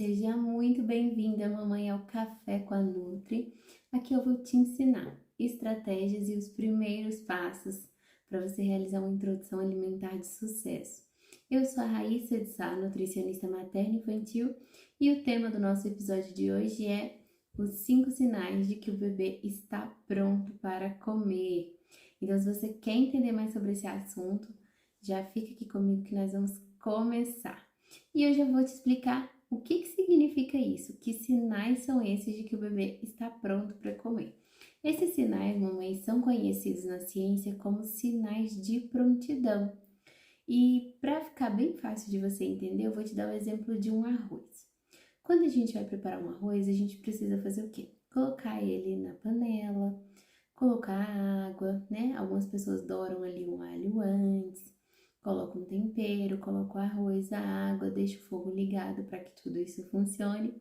Seja muito bem-vinda, mamãe, ao Café com a Nutri. Aqui eu vou te ensinar estratégias e os primeiros passos para você realizar uma introdução alimentar de sucesso. Eu sou a Raíssa de Sá, nutricionista materna e infantil, e o tema do nosso episódio de hoje é os 5 sinais de que o bebê está pronto para comer. Então, se você quer entender mais sobre esse assunto, já fica aqui comigo que nós vamos começar. E hoje eu vou te explicar o que significa isso, que sinais são esses de que o bebê está pronto para comer. Esses sinais, mamãe, são conhecidos na ciência como sinais de prontidão. E para ficar bem fácil de você entender, eu vou te dar o exemplo de um arroz. Quando a gente vai preparar um arroz, a gente precisa fazer o quê? Colocar ele na panela, colocar água, né? Algumas pessoas douram ali um alho antes, coloca um tempero, coloca o arroz, a água, deixa o fogo ligado para que tudo isso funcione.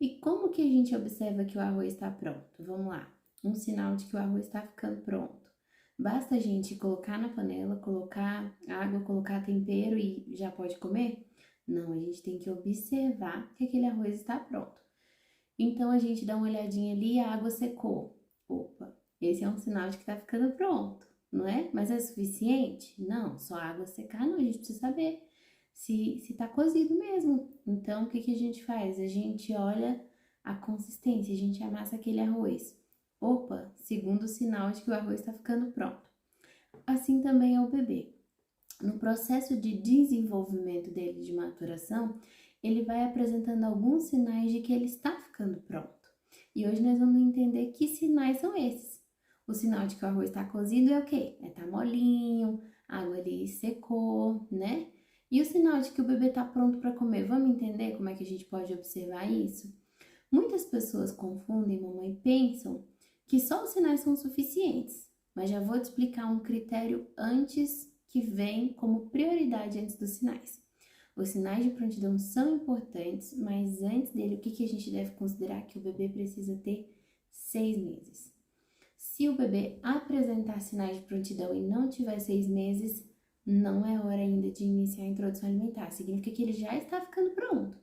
E como que a gente observa que o arroz está pronto? Vamos lá, um sinal de que o arroz está ficando pronto. Basta a gente colocar na panela, colocar água, colocar tempero e já pode comer? Não, a gente tem que observar que aquele arroz está pronto. Então a gente dá uma olhadinha ali e a água secou. Opa, esse é um sinal de que está ficando pronto, não é? Mas é suficiente? Não, só a água secar não, a gente precisa saber se tá cozido mesmo. Então o que a gente faz? A gente olha a consistência, a gente amassa aquele arroz. Opa, segundo sinal de que o arroz está ficando pronto. Assim também é o bebê. No processo de desenvolvimento dele, de maturação, ele vai apresentando alguns sinais de que ele está ficando pronto. E hoje nós vamos entender que sinais são esses. O sinal de que o arroz está cozido é o quê? Tá molinho, a água ali secou, né? E o sinal de que o bebê está pronto para comer, vamos entender como é que a gente pode observar isso? Muitas pessoas confundem, mamãe, e pensam que só os sinais são suficientes, mas já vou te explicar um critério antes que vem como prioridade antes dos sinais. Os sinais de prontidão são importantes, mas antes dele, o que a gente deve considerar? Que o bebê precisa ter 6 meses. Se o bebê apresentar sinais de prontidão e não tiver 6 meses, não é hora ainda de iniciar a introdução alimentar. Significa que ele já está ficando pronto.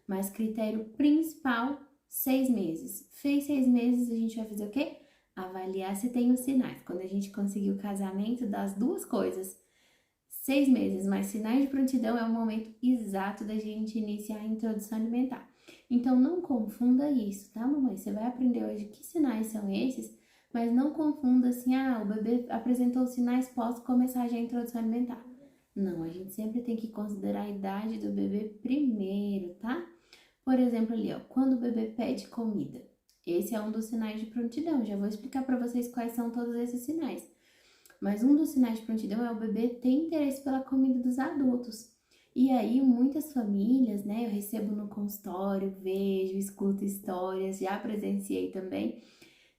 Mas critério principal, 6 meses. Fez 6 meses, a gente vai fazer o quê? Avaliar se tem os sinais. Quando a gente conseguir o casamento das duas coisas, 6 meses mais sinais de prontidão é o momento exato da gente iniciar a introdução alimentar. Então, não confunda isso, tá, mamãe? Você vai aprender hoje que sinais são esses, mas não confunda assim, o bebê apresentou os sinais, posso começar já a introdução alimentar. Não, a gente sempre tem que considerar a idade do bebê primeiro, tá? Por exemplo, ali, ó, quando o bebê pede comida. Esse é um dos sinais de prontidão. Já vou explicar para vocês quais são todos esses sinais. Mas um dos sinais de prontidão é o bebê ter interesse pela comida dos adultos. E aí, muitas famílias, né, eu recebo no consultório, vejo, escuto histórias, já presenciei também,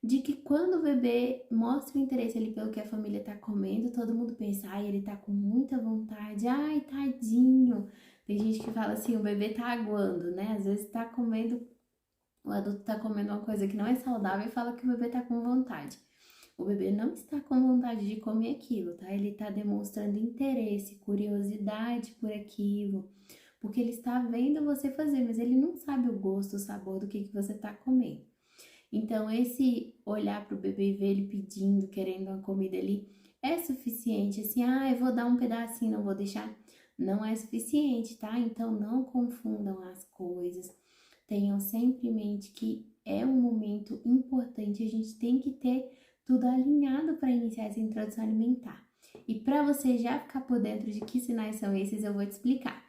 de que quando o bebê mostra o interesse ali pelo que a família tá comendo, todo mundo pensa, ai, ele tá com muita vontade, ai, tadinho. Tem gente que fala assim, o bebê tá aguando, né? Às vezes tá comendo, o adulto tá comendo uma coisa que não é saudável e fala que o bebê tá com vontade. O bebê não está com vontade de comer aquilo, tá? Ele tá demonstrando interesse, curiosidade por aquilo, porque ele está vendo você fazer, mas ele não sabe o gosto, o sabor do que você tá comendo. Então, esse olhar para o bebê e ver ele pedindo, querendo uma comida ali, é suficiente, assim, eu vou dar um pedacinho, não vou deixar. Não é suficiente, tá? Então, não confundam as coisas. Tenham sempre em mente que é um momento importante, a gente tem que ter tudo alinhado para iniciar essa introdução alimentar. E para você já ficar por dentro de que sinais são esses, eu vou te explicar.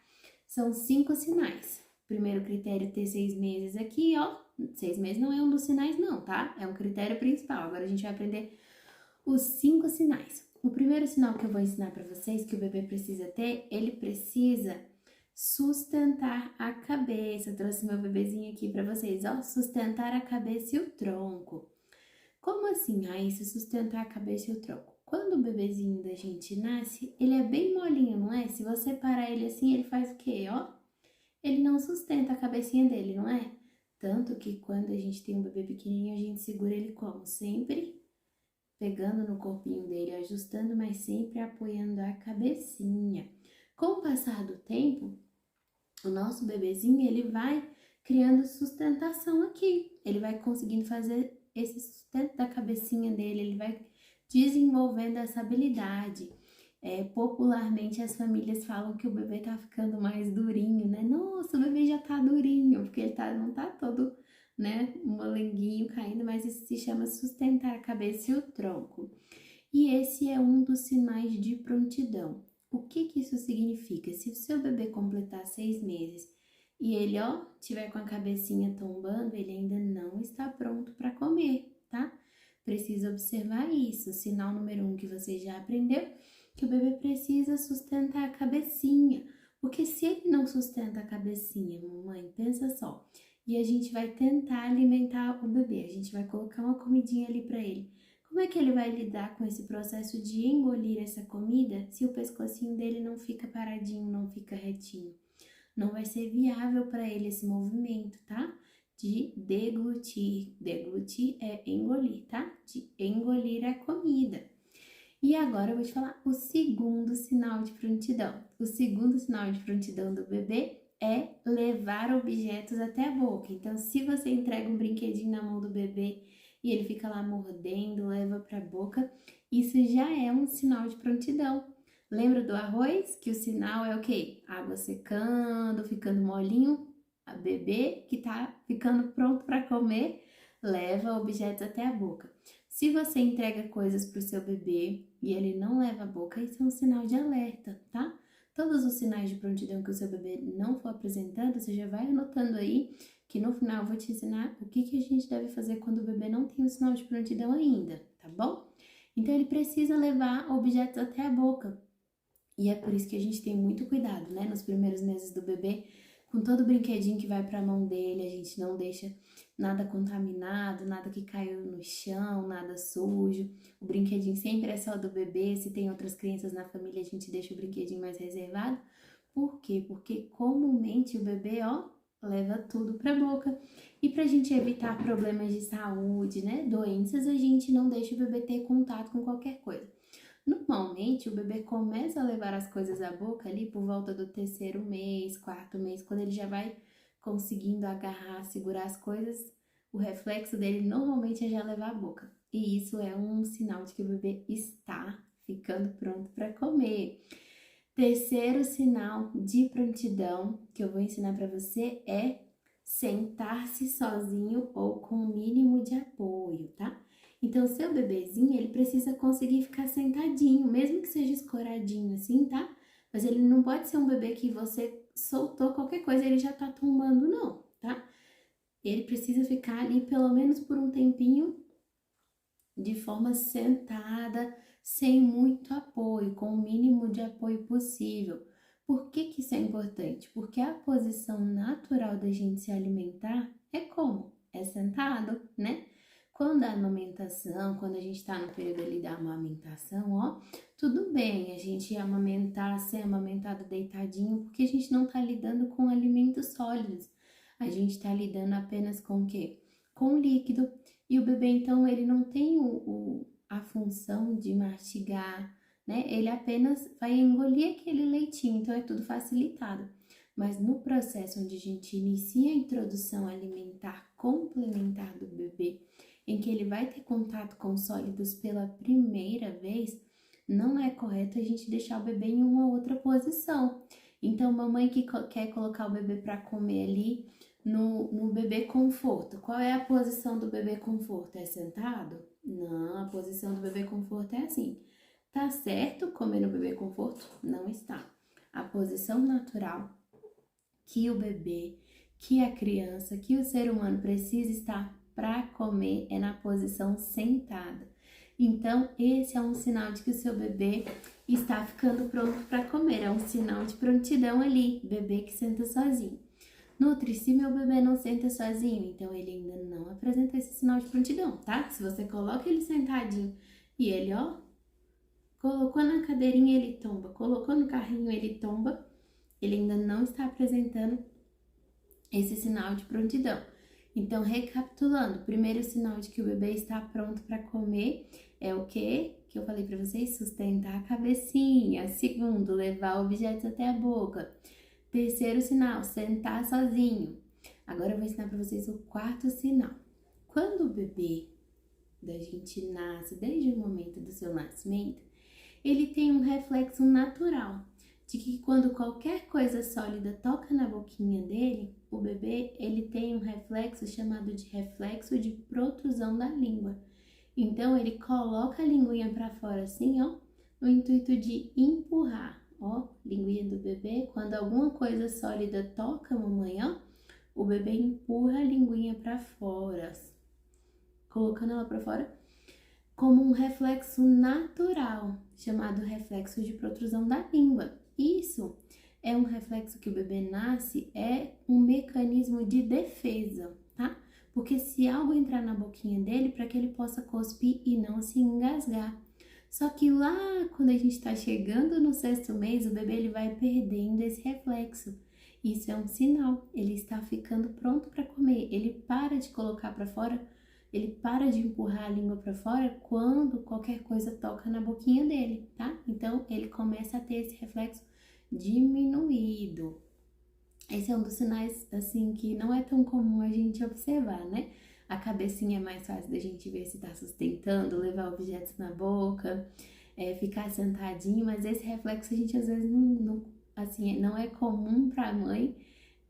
São 5 sinais. Primeiro critério, ter 6 meses aqui, ó. 6 meses não é um dos sinais não, tá? É um critério principal. Agora a gente vai aprender os 5 sinais. O primeiro sinal que eu vou ensinar para vocês que o bebê precisa ter, ele precisa sustentar a cabeça. Eu trouxe meu bebezinho aqui para vocês, ó. Sustentar a cabeça e o tronco. Como assim, Raíssa, sustentar a cabeça e o tronco? Quando o bebezinho da gente nasce, ele é bem molinho, não é? Se você parar ele assim, ele faz o quê, ó? Ele não sustenta a cabecinha dele, não é? Tanto que quando a gente tem um bebê pequenininho, a gente segura ele como? Sempre pegando no corpinho dele, ajustando, mas sempre apoiando a cabecinha. Com o passar do tempo, o nosso bebezinho, ele vai criando sustentação aqui. Ele vai conseguindo fazer esse sustento da cabecinha dele, ele vai desenvolvendo essa habilidade. Popularmente as famílias falam que o bebê tá ficando mais durinho, né? Nossa, o bebê já tá durinho, porque ele não tá todo, né, molenguinho caindo, mas isso se chama sustentar a cabeça e o tronco. E esse é um dos sinais de prontidão. O que isso significa? Se o seu bebê completar 6 meses e ele, ó, tiver com a cabecinha tombando, ele ainda não está pronto para comer, tá? Precisa observar isso. Sinal número 1 que você já aprendeu, que o bebê precisa sustentar a cabecinha. Porque se ele não sustenta a cabecinha, mamãe, pensa só, e a gente vai tentar alimentar o bebê, a gente vai colocar uma comidinha ali para ele. Como é que ele vai lidar com esse processo de engolir essa comida se o pescocinho dele não fica paradinho, não fica retinho? Não vai ser viável para ele esse movimento, tá? De deglutir. Deglutir é engolir, tá? De engolir a comida. E agora eu vou te falar o segundo sinal de prontidão. O segundo sinal de prontidão do bebê é levar objetos até a boca. Então, se você entrega um brinquedinho na mão do bebê e ele fica lá mordendo, leva para a boca, isso já é um sinal de prontidão. Lembra do arroz? Que o sinal é o quê? Água secando, ficando molinho. A bebê que tá ficando pronto para comer, leva objetos até a boca. Se você entrega coisas para o seu bebê e ele não leva a boca, isso é um sinal de alerta, tá? Todos os sinais de prontidão que o seu bebê não for apresentando, você já vai anotando aí, que no final eu vou te ensinar o que a gente deve fazer quando o bebê não tem o sinal de prontidão ainda, tá bom? Então, ele precisa levar objetos até a boca. E é por isso que a gente tem muito cuidado, né? Nos primeiros meses do bebê, com todo brinquedinho que vai para a mão dele, a gente não deixa nada contaminado, nada que caiu no chão, nada sujo. O brinquedinho sempre é só do bebê. Se tem outras crianças na família, a gente deixa o brinquedinho mais reservado. Por quê? Porque comumente o bebê, ó, leva tudo para a boca. E para a gente evitar problemas de saúde, né, doenças, a gente não deixa o bebê ter contato com qualquer coisa. Normalmente, o bebê começa a levar as coisas à boca ali por volta do 3º mês, 4º mês, quando ele já vai conseguindo agarrar, segurar as coisas, o reflexo dele normalmente é já levar à boca. E isso é um sinal de que o bebê está ficando pronto para comer. Terceiro sinal de prontidão que eu vou ensinar para você é sentar-se sozinho ou com o mínimo de apoio, tá? Então, seu bebezinho, ele precisa conseguir ficar sentadinho, mesmo que seja escoradinho assim, tá? Mas ele não pode ser um bebê que você soltou qualquer coisa, ele já tá tombando, não, tá? Ele precisa ficar ali pelo menos por um tempinho de forma sentada, sem muito apoio, com o mínimo de apoio possível. Por que isso é importante? Porque a posição natural da gente se alimentar é como? É sentado, né? Quando a amamentação, quando a gente está no período ali da amamentação, ó, tudo bem a gente amamentar, ser amamentado deitadinho, porque a gente não está lidando com alimentos sólidos. A gente está lidando apenas com o quê? Com líquido. E o bebê, então, ele não tem a função de mastigar, né? Ele apenas vai engolir aquele leitinho, então é tudo facilitado. Mas no processo onde a gente inicia a introdução alimentar complementar do bebê, em que ele vai ter contato com sólidos pela primeira vez, não é correto a gente deixar o bebê em uma outra posição. Então, mamãe que quer colocar o bebê para comer ali no bebê conforto. Qual é a posição do bebê conforto? É sentado? Não, a posição do bebê conforto é assim. Tá certo comer no bebê conforto? Não está. A posição natural que o bebê, que a criança, que o ser humano precisa estar para comer é na posição sentada. Então, esse é um sinal de que o seu bebê está ficando pronto para comer. É um sinal de prontidão ali, bebê que senta sozinho. Nutri, se meu bebê não senta sozinho, então ele ainda não apresenta esse sinal de prontidão, tá? Se você coloca ele sentadinho e ele, ó, colocou na cadeirinha, ele tomba, colocou no carrinho, ele tomba, ele ainda não está apresentando esse sinal de prontidão. Então, recapitulando, o primeiro sinal de que o bebê está pronto para comer é o quê? Que eu falei para vocês, sustentar a cabecinha. Segundo, levar objetos até a boca. Terceiro sinal, sentar sozinho. Agora eu vou ensinar para vocês o quarto sinal. Quando o bebê da gente nasce, desde o momento do seu nascimento, ele tem um reflexo natural de que quando qualquer coisa sólida toca na boquinha dele, o bebê ele tem um reflexo chamado de reflexo de protrusão da língua. Então ele coloca a linguinha para fora assim, ó, no intuito de empurrar, ó, linguinha do bebê. Quando alguma coisa sólida toca a mamãe, ó, o bebê empurra a linguinha para fora, colocando ela para fora como um reflexo natural, chamado reflexo de protrusão da língua. Isso é um reflexo que o bebê nasce, é um mecanismo de defesa, tá? Porque se algo entrar na boquinha dele, para que ele possa cuspir e não se engasgar. Só que lá, quando a gente está chegando no 6º mês, o bebê ele vai perdendo esse reflexo. Isso é um sinal, ele está ficando pronto para comer, ele para de colocar para fora, ele para de empurrar a língua para fora quando qualquer coisa toca na boquinha dele, tá? Então, ele começa a ter esse reflexo diminuído. Esse é um dos sinais, assim, que não é tão comum a gente observar, né? A cabecinha é mais fácil da gente ver se tá sustentando, levar objetos na boca, ficar sentadinho, mas esse reflexo a gente às vezes não é comum pra mãe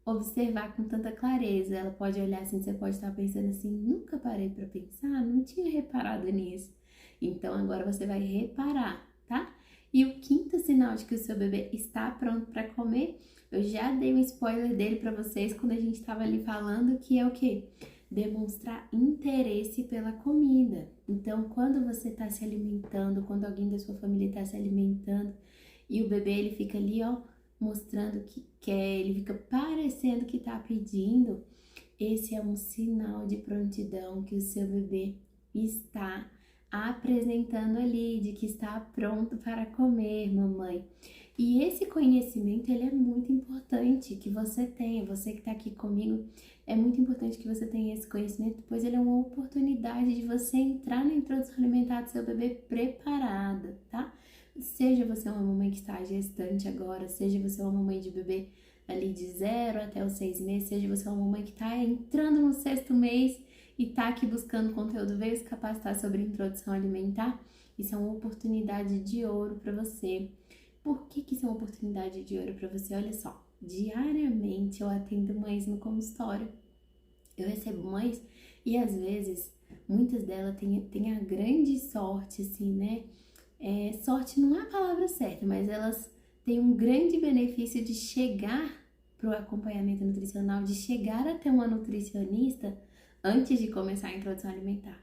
observar com tanta clareza. Ela pode olhar assim, você pode estar pensando assim, nunca parei para pensar, não tinha reparado nisso. Então agora você vai reparar, tá? E o quinto sinal de que o seu bebê está pronto para comer, eu já dei um spoiler dele para vocês quando a gente estava ali falando, que é o quê? Demonstrar interesse pela comida. Então, quando você está se alimentando, quando alguém da sua família está se alimentando e o bebê ele fica ali, ó, mostrando que quer, ele fica parecendo que tá pedindo, esse é um sinal de prontidão que o seu bebê está apresentando ali, de que está pronto para comer, mamãe. E esse conhecimento, ele é muito importante que você tenha, você que tá aqui comigo, é muito importante que você tenha esse conhecimento, pois ele é uma oportunidade de você entrar na introdução alimentar do seu bebê preparada, tá? Seja você uma mamãe que está gestante agora, seja você uma mamãe de bebê ali de 0 até os 6 meses, seja você uma mamãe que está entrando no 6º mês e está aqui buscando conteúdo, veio se capacitar sobre introdução alimentar, isso é uma oportunidade de ouro para você. Por que isso é uma oportunidade de ouro para você? Olha só, diariamente eu atendo mães no consultório, eu recebo mães e às vezes muitas delas têm a grande sorte, assim, né? Sorte não é a palavra certa, mas elas têm um grande benefício de chegar para o acompanhamento nutricional, de chegar até uma nutricionista antes de começar a introdução alimentar.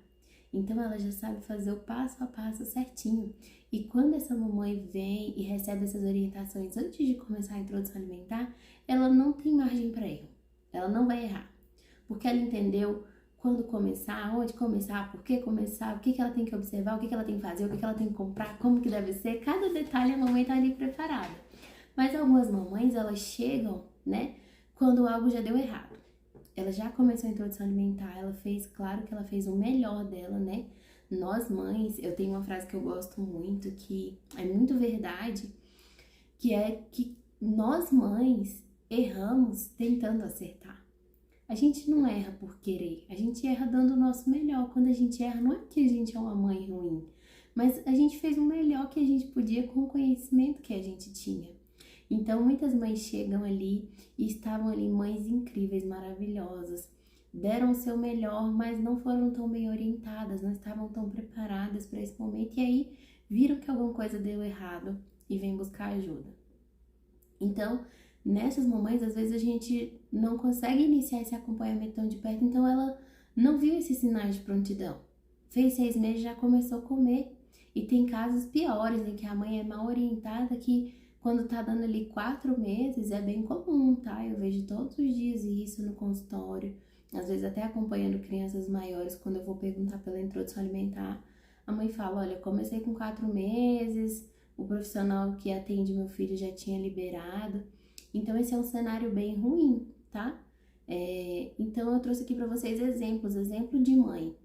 Então ela já sabe fazer o passo a passo certinho. E quando essa mamãe vem e recebe essas orientações antes de começar a introdução alimentar, ela não tem margem para erro. Ela não vai errar, porque ela entendeu quando começar, onde começar, por que começar, o que ela tem que observar, o que ela tem que fazer, o que ela tem que comprar, como que deve ser. Cada detalhe a mamãe tá ali preparada. Mas algumas mamães, elas chegam, né, quando algo já deu errado. Ela já começou a introdução alimentar, ela fez, claro que ela fez o melhor dela, né? Nós mães, eu tenho uma frase que eu gosto muito, que é muito verdade, que é que nós mães erramos tentando acertar. A gente não erra por querer, a gente erra dando o nosso melhor. Quando a gente erra, não é porque a gente é uma mãe ruim, mas a gente fez o melhor que a gente podia com o conhecimento que a gente tinha. Então, muitas mães chegam ali e estavam ali mães incríveis, maravilhosas, deram o seu melhor, mas não foram tão bem orientadas, não estavam tão preparadas para esse momento e aí viram que alguma coisa deu errado e vêm buscar ajuda. Então, nessas mamães, às vezes a gente não consegue iniciar esse acompanhamento tão de perto, então ela não viu esses sinais de prontidão. Fez 6 meses, já começou a comer. E tem casos piores, em que a mãe é mal orientada, que quando tá dando ali 4 meses, é bem comum, tá? Eu vejo todos os dias isso no consultório, às vezes até acompanhando crianças maiores, quando eu vou perguntar pela introdução alimentar, a mãe fala, olha, comecei com 4 meses, o profissional que atende meu filho já tinha liberado. Então, esse é um cenário bem ruim, tá? Então, eu trouxe aqui para vocês exemplo de mãe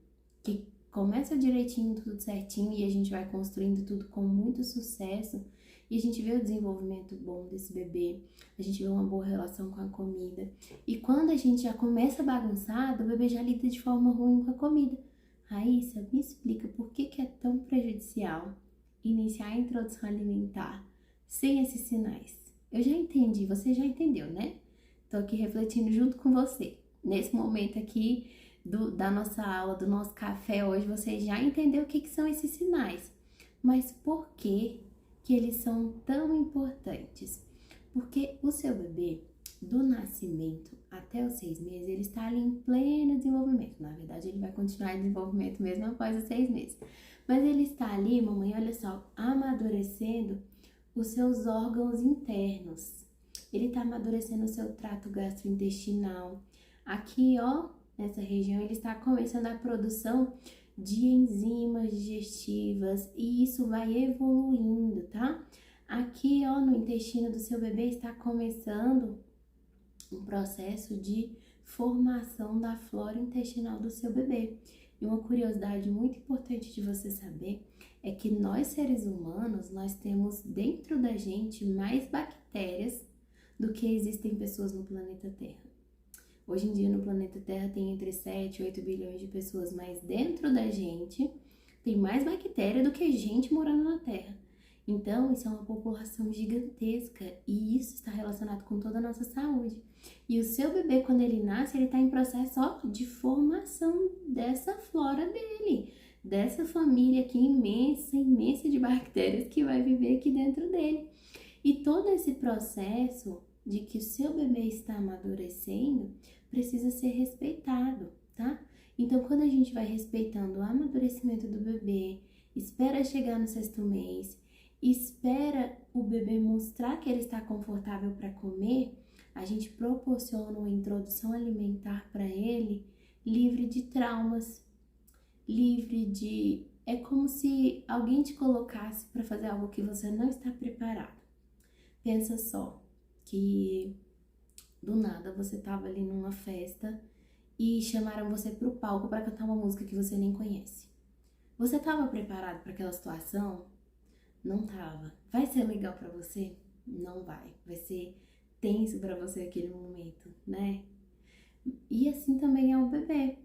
que começa direitinho, tudo certinho, e a gente vai construindo tudo com muito sucesso. E a gente vê o desenvolvimento bom desse bebê, a gente vê uma boa relação com a comida. E quando a gente já começa bagunçado, o bebê já lida de forma ruim com a comida. Raíssa, me explica por que é tão prejudicial iniciar a introdução alimentar sem esses sinais. Eu já entendi, você já entendeu, né? Tô aqui refletindo junto com você. Nesse momento aqui da nossa aula, do nosso café hoje, você já entendeu o que são esses sinais. Mas por que eles são tão importantes? Porque o seu bebê, do nascimento até os 6 meses, ele está ali em pleno desenvolvimento. Na verdade, ele vai continuar em desenvolvimento mesmo após os 6 meses. Mas ele está ali, mamãe, olha só, amadurecendo os seus órgãos internos. Ele está amadurecendo o seu trato gastrointestinal. Aqui, ó, nessa região, ele está começando a produção de enzimas digestivas e isso vai evoluindo, tá? Aqui, ó, no intestino do seu bebê está começando um processo de formação da flora intestinal do seu bebê. E uma curiosidade muito importante de você saber é que nós, seres humanos, nós temos dentro da gente mais bactérias do que existem pessoas no planeta Terra. Hoje em dia no planeta Terra tem entre 7 e 8 bilhões de pessoas, mas dentro da gente tem mais bactéria do que gente morando na Terra. Então, isso é uma população gigantesca e isso está relacionado com toda a nossa saúde. E o seu bebê, quando ele nasce, ele está em processo de formação dessa flora dele, dessa família aqui imensa, imensa de bactérias que vai viver aqui dentro dele. E todo esse processo de que o seu bebê está amadurecendo precisa ser respeitado, tá? Então, quando a gente vai respeitando o amadurecimento do bebê, espera chegar no 6º mês, espera o bebê mostrar que ele está confortável para comer, a gente proporciona uma introdução alimentar para ele livre de traumas, livre de... É como se alguém te colocasse para fazer algo que você não está preparado. Pensa só que do nada você estava ali numa festa e chamaram você para o palco para cantar uma música que você nem conhece. Você estava preparado para aquela situação? Não tava. Vai ser legal pra você? Não vai. Vai ser tenso pra você aquele momento, né? E assim também é o bebê.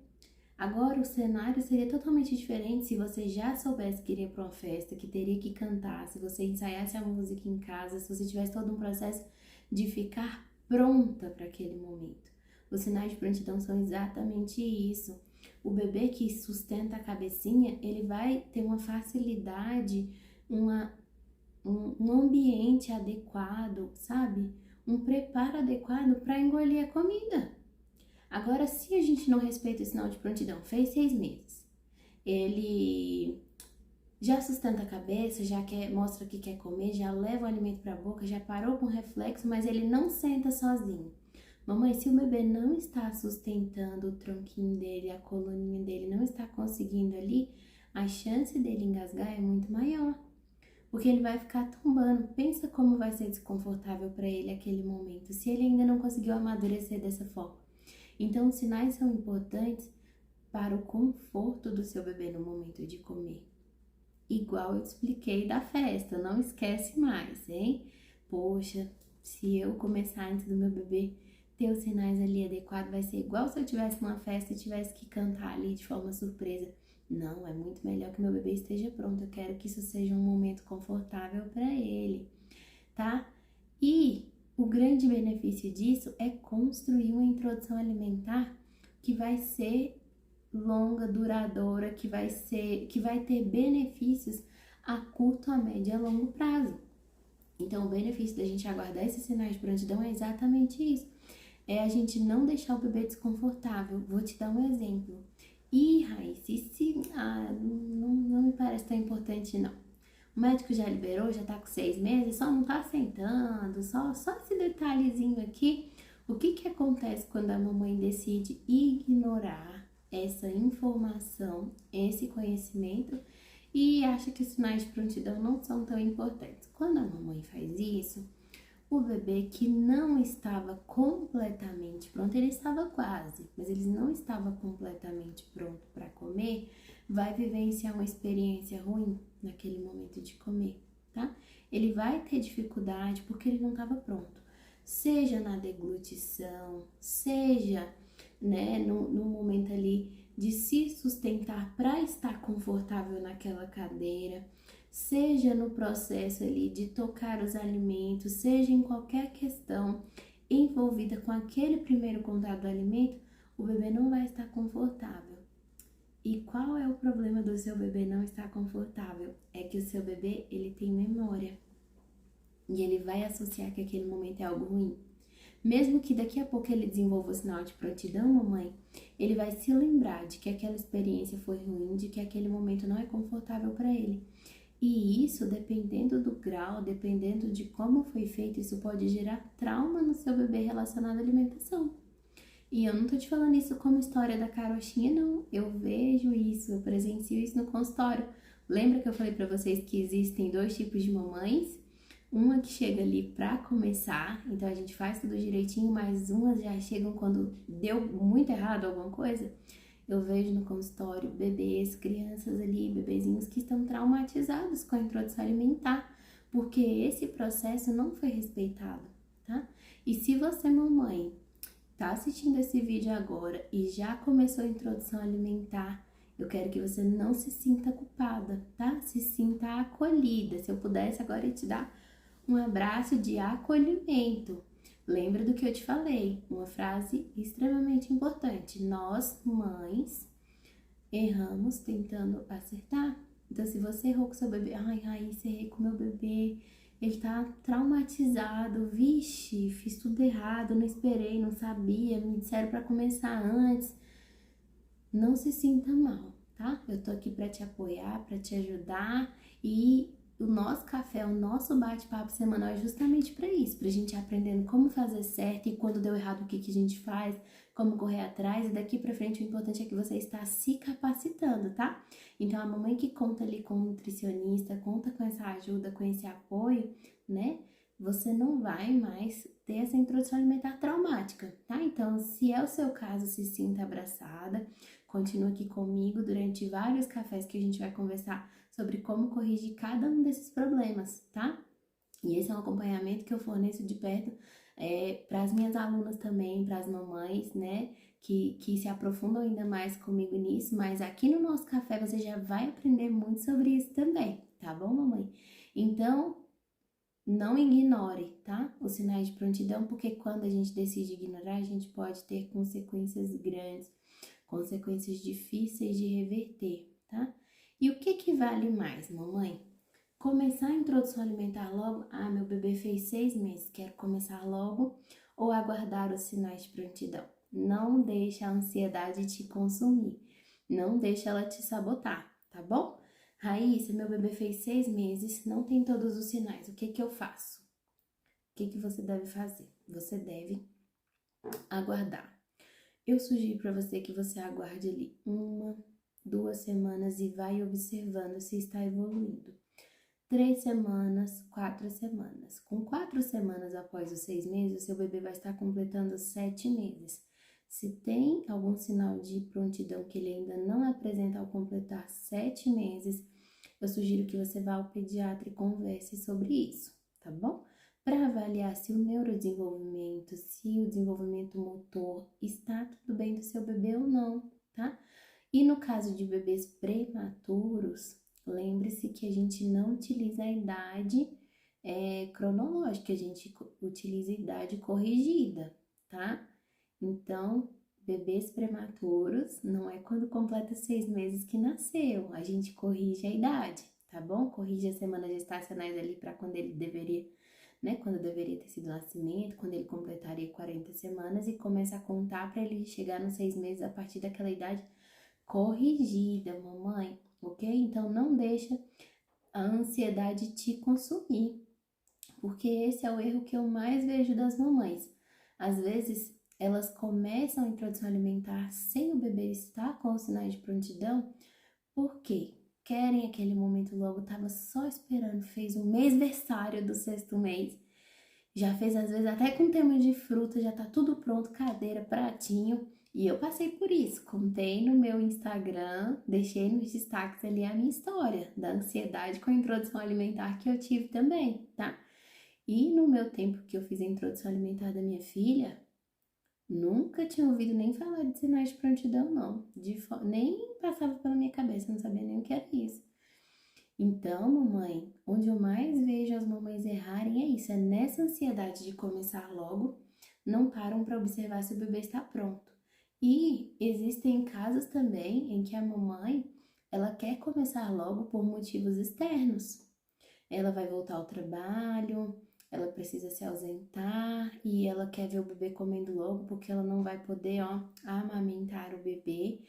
Agora o cenário seria totalmente diferente se você já soubesse que iria pra uma festa, que teria que cantar, se você ensaiasse a música em casa, se você tivesse todo um processo de ficar pronta para aquele momento. Os sinais de prontidão são exatamente isso. O bebê que sustenta a cabecinha, ele vai ter uma facilidade, um ambiente adequado, sabe? Um preparo adequado para engolir a comida. Agora, se a gente não respeita o sinal de prontidão, fez 6 meses, ele já sustenta a cabeça, mostra que quer comer, já leva o alimento para a boca, já parou com o reflexo, mas ele não senta sozinho. Mamãe, se o bebê não está sustentando o tronquinho dele, a coluninha dele, não está conseguindo ali, a chance dele engasgar é muito maior. Porque ele vai ficar tombando. Pensa como vai ser desconfortável para ele aquele momento, se ele ainda não conseguiu amadurecer dessa forma. Então, os sinais são importantes para o conforto do seu bebê no momento de comer. Igual eu te expliquei da festa, não esquece mais, hein? Poxa, se eu começar antes do meu bebê ter os sinais ali adequados, vai ser igual se eu tivesse numa festa e tivesse que cantar ali de forma surpresa. Não, é muito melhor que meu bebê esteja pronto. Eu quero que isso seja um momento confortável para ele, tá? E o grande benefício disso é construir uma introdução alimentar que vai ser longa, duradoura, que vai ter benefícios a curto, a médio e a longo prazo. Então, o benefício da gente aguardar esses sinais de prontidão é exatamente isso. É a gente não deixar o bebê desconfortável. Vou te dar um exemplo. Raíssa, não me parece tão importante não. O médico já liberou, já tá com 6 meses, só não tá sentando, só esse detalhezinho aqui. O que acontece quando a mamãe decide ignorar essa informação, esse conhecimento e acha que os sinais de prontidão não são tão importantes? Quando a mamãe faz isso, o bebê que não estava completamente pronto, ele estava quase, mas ele não estava completamente pronto para comer, vai vivenciar uma experiência ruim naquele momento de comer, tá? Ele vai ter dificuldade porque ele não estava pronto. Seja na deglutição, seja, né, no momento ali de se sustentar para estar confortável naquela cadeira, seja no processo ali de tocar os alimentos, seja em qualquer questão envolvida com aquele primeiro contato do alimento, o bebê não vai estar confortável. E qual é o problema do seu bebê não estar confortável? É que o seu bebê, ele tem memória. E ele vai associar que aquele momento é algo ruim. Mesmo que daqui a pouco ele desenvolva o sinal de prontidão, mamãe, ele vai se lembrar de que aquela experiência foi ruim, de que aquele momento não é confortável para ele. E isso, dependendo do grau, dependendo de como foi feito, isso pode gerar trauma no seu bebê relacionado à alimentação. E eu não tô te falando isso como história da carochinha, não. Eu vejo isso, eu presencio isso no consultório. Lembra que eu falei pra vocês que existem 2 tipos de mamães? Uma que chega ali pra começar, então a gente faz tudo direitinho, mas umas já chegam quando deu muito errado alguma coisa. Eu vejo no consultório bebês, crianças ali, bebezinhos que estão traumatizados com a introdução alimentar, porque esse processo não foi respeitado, tá? E se você, mamãe, tá assistindo esse vídeo agora e já começou a introdução alimentar, eu quero que você não se sinta culpada, tá? Se sinta acolhida. Se eu pudesse agora te dar um abraço de acolhimento. Lembra do que eu te falei? Uma frase extremamente importante. Nós, mães, erramos tentando acertar. Então, se você errou com seu bebê, ai, Raíssa, errei com meu bebê, ele tá traumatizado, vixe, fiz tudo errado, não esperei, não sabia, me disseram para começar antes. Não se sinta mal, tá? Eu tô aqui para te apoiar, para te ajudar e o nosso café, o nosso bate-papo semanal é justamente para isso, pra gente aprendendo como fazer certo e quando deu errado o que a gente faz, como correr atrás e daqui para frente o importante é que você está se capacitando, tá? Então a mamãe que conta ali com um nutricionista, conta com essa ajuda, com esse apoio, né? Você não vai mais ter essa introdução alimentar traumática, tá? Então, se é o seu caso, se sinta abraçada, continua aqui comigo durante vários cafés que a gente vai conversar sobre como corrigir cada um desses problemas, tá? E esse é um acompanhamento que eu forneço de perto para as minhas alunas também, para as mamães, né? Que se aprofundam ainda mais comigo nisso, mas aqui no nosso café você já vai aprender muito sobre isso também, tá bom, mamãe? Então, não ignore, tá? Os sinais de prontidão, porque quando a gente decide ignorar, a gente pode ter consequências grandes, consequências difíceis de reverter, tá? E o que vale mais, mamãe? Começar a introdução alimentar logo? Ah, meu bebê fez 6 meses, quero começar logo. Ou aguardar os sinais de prontidão? Não deixa a ansiedade te consumir. Não deixa ela te sabotar, tá bom? Raíssa, meu bebê fez 6 meses, não tem todos os sinais. O que eu faço? O que você deve fazer? Você deve aguardar. Eu sugiro para você que você aguarde ali 1, 2 semanas e vai observando se está evoluindo. 3 semanas, 4 semanas. Com 4 semanas após os 6 meses, o seu bebê vai estar completando 7 meses. Se tem algum sinal de prontidão que ele ainda não apresenta ao completar 7 meses, eu sugiro que você vá ao pediatra e converse sobre isso, tá bom? Para avaliar se o neurodesenvolvimento, se o desenvolvimento motor está tudo bem do seu bebê ou não, tá? E no caso de bebês prematuros, lembre-se que a gente não utiliza a idade cronológica, a gente utiliza a idade corrigida, tá? Então, bebês prematuros não é quando completa 6 meses que nasceu, a gente corrige a idade, tá bom? Corrige as semanas gestacionais ali para quando ele deveria, né? Quando deveria ter sido o nascimento, quando ele completaria 40 semanas e começa a contar para ele chegar nos 6 meses a partir daquela idade corrigida, mamãe, ok? Então, não deixa a ansiedade te consumir, porque esse é o erro que eu mais vejo das mamães. Às vezes, elas começam a introdução alimentar sem o bebê estar com os sinais de prontidão, porque querem aquele momento logo, tava só esperando, fez o mêsversário do 6º mês, já fez às vezes até com tema de fruta, já tá tudo pronto, cadeira, pratinho, E eu passei por isso, contei no meu Instagram, deixei nos destaques ali a minha história da ansiedade com a introdução alimentar que eu tive também, tá? E no meu tempo que eu fiz a introdução alimentar da minha filha, nunca tinha ouvido nem falar de sinais de prontidão, não. Nem passava pela minha cabeça, não sabia nem o que era isso. Então, mamãe, onde eu mais vejo as mamães errarem é isso, é nessa ansiedade de começar logo, não param para observar se o bebê está pronto. E existem casos também em que a mamãe, ela quer começar logo por motivos externos. Ela vai voltar ao trabalho, ela precisa se ausentar e ela quer ver o bebê comendo logo porque ela não vai poder, amamentar o bebê.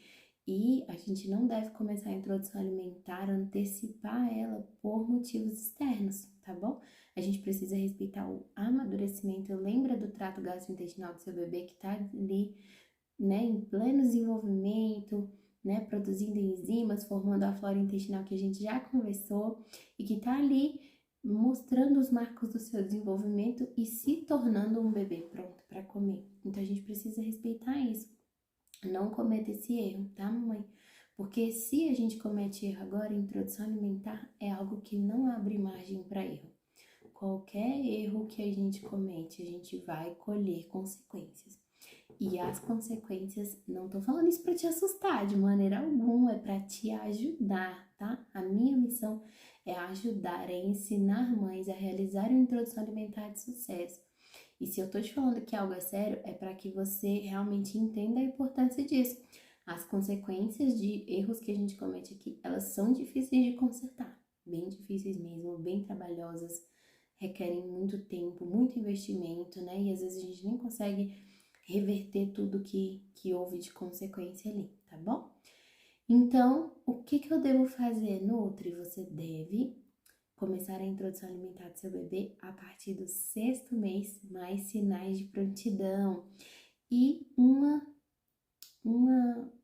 E a gente não deve começar a introdução alimentar, antecipar ela por motivos externos, tá bom? A gente precisa respeitar o amadurecimento. Lembra do trato gastrointestinal do seu bebê que tá ali, né, em pleno desenvolvimento, né, produzindo enzimas, formando a flora intestinal que a gente já conversou e que tá ali mostrando os marcos do seu desenvolvimento e se tornando um bebê pronto para comer. Então a gente precisa respeitar isso. Não cometa esse erro, tá, mamãe? Porque se a gente comete erro agora, introdução alimentar é algo que não abre margem para erro. Qualquer erro que a gente comete, a gente vai colher consequências. E as consequências, não tô falando isso para te assustar de maneira alguma, é para te ajudar, tá? A minha missão é ajudar, é ensinar mães a realizar uma introdução alimentar de sucesso. E se eu tô te falando que algo é sério, é para que você realmente entenda a importância disso. As consequências de erros que a gente comete aqui, elas são difíceis de consertar, bem difíceis mesmo, bem trabalhosas, requerem muito tempo, muito investimento, né? E às vezes a gente nem consegue reverter tudo que houve de consequência ali, tá bom? Então, o que eu devo fazer, Nutri? Você deve começar a introdução alimentar do seu bebê a partir do 6º mês, mais sinais de prontidão. E uma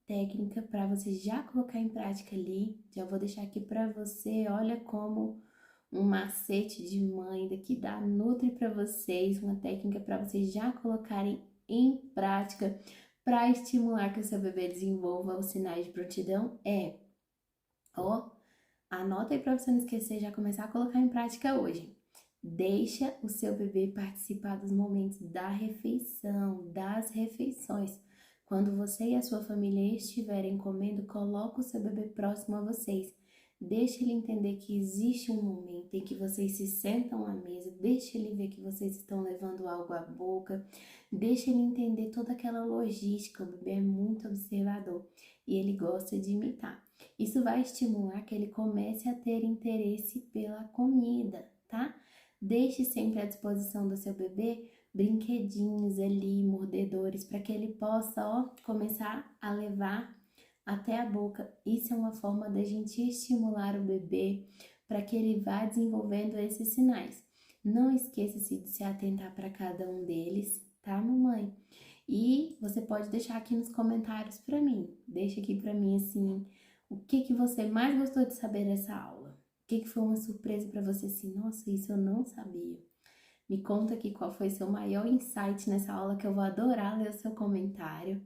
técnica para você já colocar em prática ali, já vou deixar aqui para você, olha como um macete de mãe daqui da Nutri para vocês, uma técnica para vocês já colocarem em prática para estimular que o seu bebê desenvolva os sinais de prontidão anota aí para você não esquecer, já começar a colocar em prática hoje. Deixa o seu bebê participar dos momentos da refeição, das refeições. Quando você e a sua família estiverem comendo, coloque o seu bebê próximo a vocês. Deixe ele entender que existe um momento em que vocês se sentam à mesa, deixe ele ver que vocês estão levando algo à boca, deixe ele entender toda aquela logística. O bebê é muito observador e ele gosta de imitar. Isso vai estimular que ele comece a ter interesse pela comida, tá? Deixe sempre à disposição do seu bebê brinquedinhos ali, mordedores, para que ele possa, começar a levar até a boca. Isso é uma forma da gente estimular o bebê para que ele vá desenvolvendo esses sinais. Não esqueça-se de se atentar para cada um deles, tá, mamãe? E você pode deixar aqui nos comentários para mim. Deixa aqui para mim assim, o que você mais gostou de saber dessa aula? O que foi uma surpresa para você assim? Nossa, isso eu não sabia. Me conta aqui qual foi seu maior insight nessa aula, que eu vou adorar ler o seu comentário.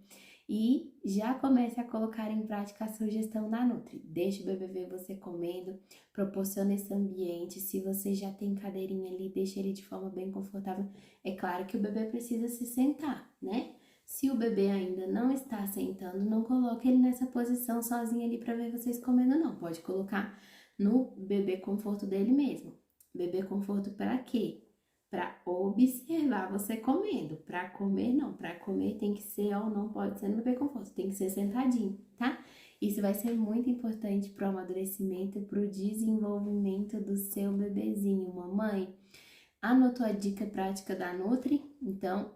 E já comece a colocar em prática a sugestão da Nutri. Deixe o bebê ver você comendo, proporciona esse ambiente. Se você já tem cadeirinha ali, deixe ele de forma bem confortável. É claro que o bebê precisa se sentar, né? Se o bebê ainda não está sentando, não coloque ele nessa posição sozinho ali para ver vocês comendo, não. Pode colocar no bebê conforto dele mesmo. Bebê conforto para quê? Para observar você comendo. Para comer, não. Para comer tem que ser, não pode ser no bebê conforto, tem que ser sentadinho, tá? Isso vai ser muito importante para o amadurecimento e para o desenvolvimento do seu bebezinho. Mamãe, anotou a dica prática da Nutri? Então,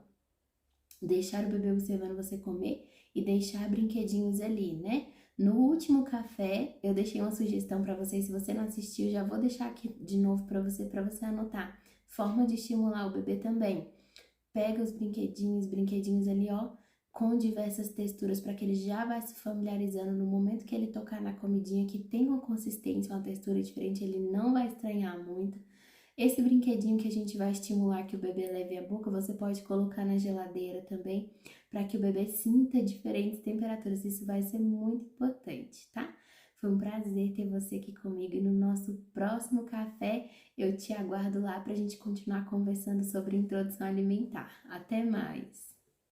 deixar o bebê observando você comer e deixar brinquedinhos ali, né? No último café, eu deixei uma sugestão para você. Se você não assistiu, já vou deixar aqui de novo para você anotar. Forma de estimular o bebê também. Pega os brinquedinhos ali, com diversas texturas para que ele já vá se familiarizando no momento que ele tocar na comidinha que tem uma consistência, uma textura diferente, ele não vai estranhar muito. Esse brinquedinho que a gente vai estimular que o bebê leve à boca, você pode colocar na geladeira também, para que o bebê sinta diferentes temperaturas. Isso vai ser muito importante, tá? Foi um prazer ter você aqui comigo e no nosso próximo café eu te aguardo lá para a gente continuar conversando sobre introdução alimentar. Até mais!